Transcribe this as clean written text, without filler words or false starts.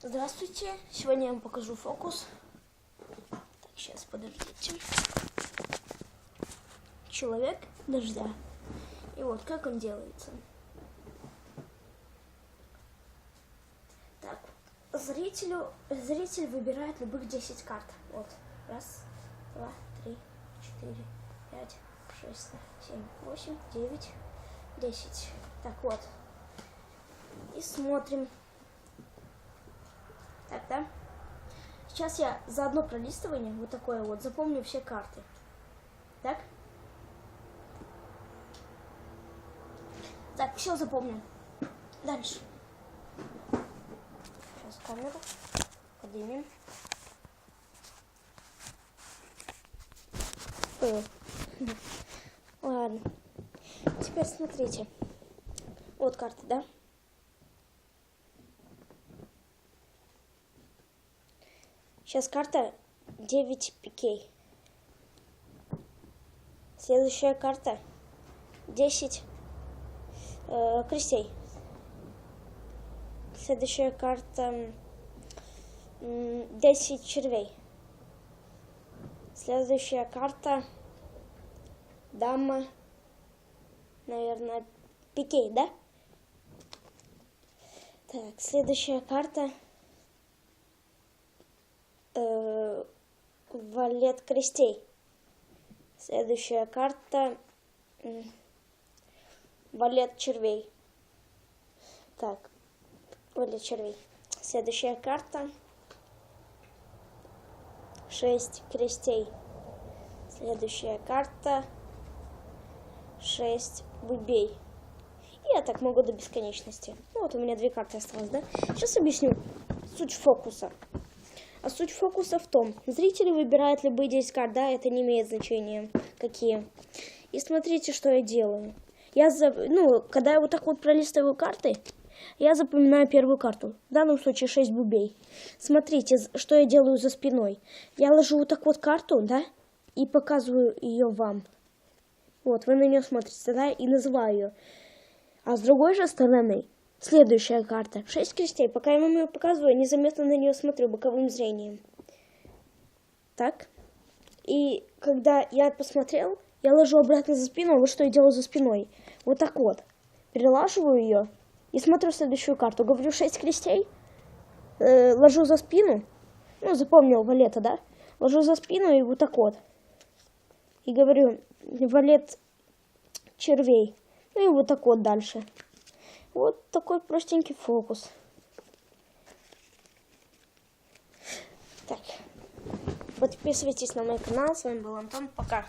Здравствуйте, сегодня я вам покажу фокус. Так, сейчас, подождите. Человек дождя. И вот как он делается. Так, зритель выбирает любых 10 карт. Вот, раз, два, три, 4, 5, 6, 7, 8, 9, 10. Так вот. И смотрим. Так, да? Сейчас я за одно пролистывание, вот такое вот, запомню все карты. Так? Так, все запомнил. Дальше. Сейчас камеру поднимем. Ладно. Теперь смотрите. Вот карты, да? Сейчас карта 9 пикей. Следующая карта 10 крестей. Следующая карта 10 червей. Следующая карта дама, наверное, пикей, да? Так, следующая карта валет крестей. Следующая карта валет червей. Так, валет червей. Следующая карта 6 крестей. Следующая карта 6 бубей. И я так могу до бесконечности. Ну, вот у меня 2 карты осталось, да? Сейчас объясню суть фокуса. А суть фокуса в том, зрители выбирают любые 10 карт, да, это не имеет значения, какие. И смотрите, что я делаю. Когда я вот так вот пролистываю карты, я запоминаю первую карту. В данном случае 6 бубей. Смотрите, что я делаю за спиной. Я ложу вот так вот карту, да, и показываю ее вам. Вот, вы на нее смотрите, да, и называю ее. А с другой же стороны, следующая карта. 6 крестей. Пока я вам ее показываю, незаметно на нее смотрю боковым зрением. Так. И когда я посмотрел, я ложу обратно за спину. Вот что я делаю за спиной. Вот так вот. Перелаживаю ее и смотрю следующую карту. Говорю 6 крестей. Ложу за спину. Ну, запомнил валета, да? Ложу за спину и вот так вот. И говорю валет червей. Ну и вот так вот дальше. Вот такой простенький фокус. Так. Подписывайтесь на мой канал. С вами был Антон. Пока.